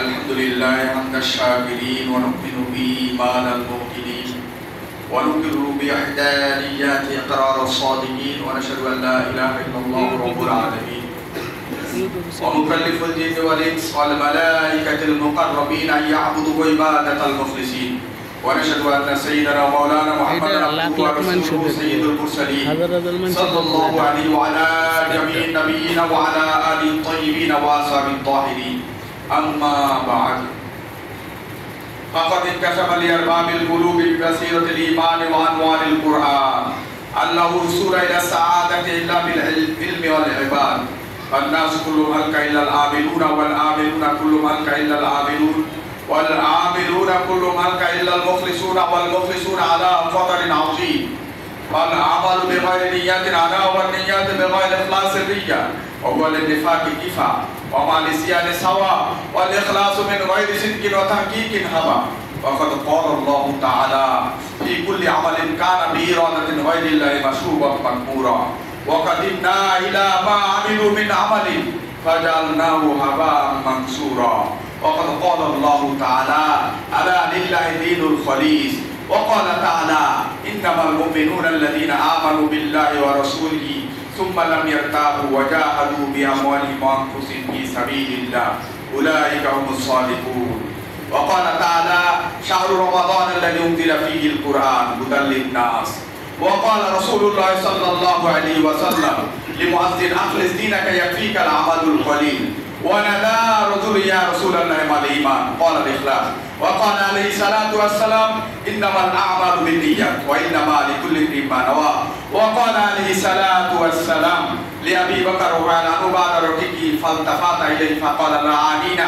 الحمد لله حمد الشاكرين ونؤمن بإيمان الموقنين ونقر بإحدانيات إقرار الصادقين ونشهد أن لا إله إلا الله رب العالمين ونكلف الجن والإنس والملائكة المقربين أن يعبدوا عبادة المخلصين ونشهد أن سيدنا ومولانا محمدا عبده ورسوله سيد المرسلين صلى الله عليه وعلى جميع النبيين وعلى آله الطيبين وأصحابه الطاهرين أما بعد فقد انكشف لأرباب القلوب ببصيرة الإيمان وأنوار القرآن أنه وصول إلى السعادة إلا بالعلم والعباد فالناس كلهم هلك إلا العاملون والعاملون كلهم هلك إلا العاملون والعاملون كلهم هلك إلا المخلصون والمخلصون على خطر عظيم فالعمل بغير نية على والنيات بغير إخلاص الرية وهو للنفاق كفا وما للصيام سواء والإخلاص من غير صدق وتحقيق هوى وقد قال الله تعالى في كل عمل كان بإرادة غير الله مشروبا مكمورا وقدمنا إلى ما عملوا من عمل فجعلناه هباء منثورا وقد قال الله تعالى ألا لله دين الخليص وقال تعالى إنما المؤمنون الذين آمنوا بالله ورسوله ثم لم يرتابوا وجاهدوا بأموالهم وأنفسهم في سبيل الله أولئك هم الصادقون وقال تعالى شهر رمضان الذي أنزل فيه القرآن هدى للناس وقال رسول الله صلى الله عليه وسلم لمؤذن أخلص دينك يكفيك العمل القليل ونادى رجل يا رسول الله ما الإيمان قال الإخلاص وقال عليه الصلاة والسلام إنما الأعمال بالنيات وإنما لكل امرئ ما نوى وقال عليه الصلاة والسلام لأبي بكر وقال عنه بعد ركعه فالتفت إليه فقال رعانين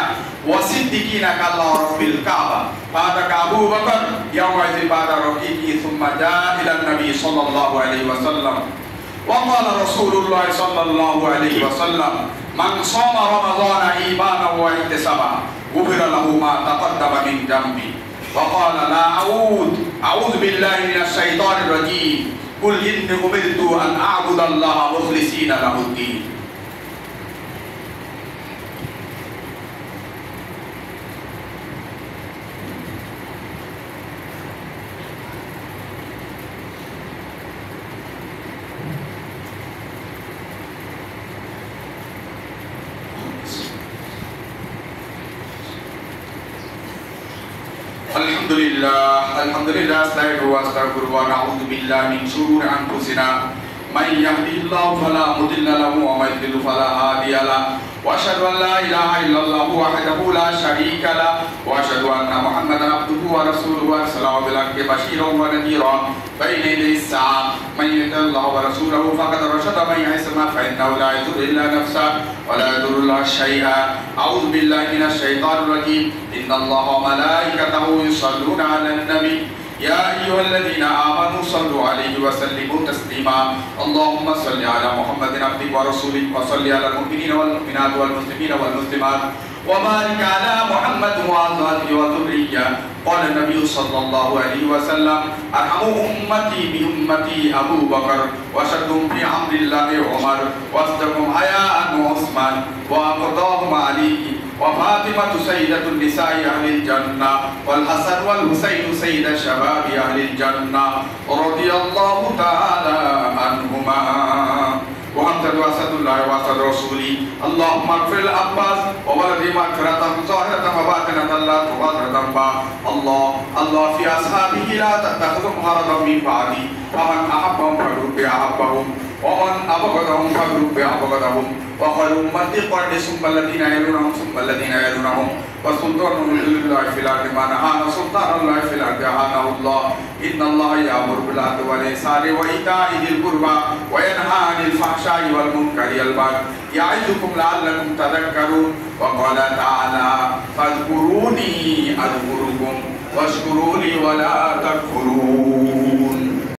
وصدقين كالله رب الكعبة فاتك أبو بكر يومئذ بعد ركعه ثم جاء إلى النبي صلى الله عليه وسلم وقال رسول الله صلى الله عليه وسلم من صام رمضان إيمانا واحتسابا غفر له ما تقدم من ذنبه وقال لا أعوذ بالله من الشيطان الرجيم قل إني أمرت أن أعبد الله مخلصين له الدين الحمد لله استعينه واستغفره ونعوذ بالله من شرور انفسنا من يهده الله فلا مضل له ومن يضلل فلا هادي له واشهد ان لا اله الا الله وحده لا شريك له واشهد ان محمدا عبده ورسوله ارسله بالحق بشيرا ونذيرا بين يدي الساعه من يطع الله ورسوله فقد رشد من يعصم فانه لا يضر الا نفسه ولا يضر الله شيئا اعوذ بالله من الشيطان الرجيم ان الله وملائكته يصلون على النبي يا أيها الذين آمنوا صلوا عليه وسلموا تسليما اللهم صل على محمد عبدك ورسولك وصل على المؤمنين والمؤمنات والمسلمين والمسلمات وبارك على محمد وأزواجه وذريته. قال النبي صلى الله عليه وسلم أرحم أمتي بأمتي أبو بكر وأشدهم في أمر الله عمر وأصدقهم حياء عثمان وأقضاهم علي وفاطمة سيدة النساء أهل الجنة والحسن والحسين سيد شباب أهل الجنة رضي الله تعالى عنهما. وأنت واسد الله واسد رسولي. اللهم اغفر العباس وولده مغفرة ظاهرة وباطنة لا تغادر ذنبا. الله في أصحابه لا تتخذهم غرضا من بعدي. فمن أحبهم فبرب أحبهم ومن أبغضهم فبرب أبغضهم. وخير أمتي قرني ثم الذين يلونهم ثم الذين يلونهم وسلطان الله في الأرض ما نهانا سلطان الله في الأرض أهانه الله. إن الله يأمر بالعدل والإحسان وإيتاء ذي القربى وينهى عن الفحشاء والمنكر والبغي يعظكم لعلكم تذكرون. وقال تعالى فاذكروني أذكركم واشكروا لي ولا تكفرون.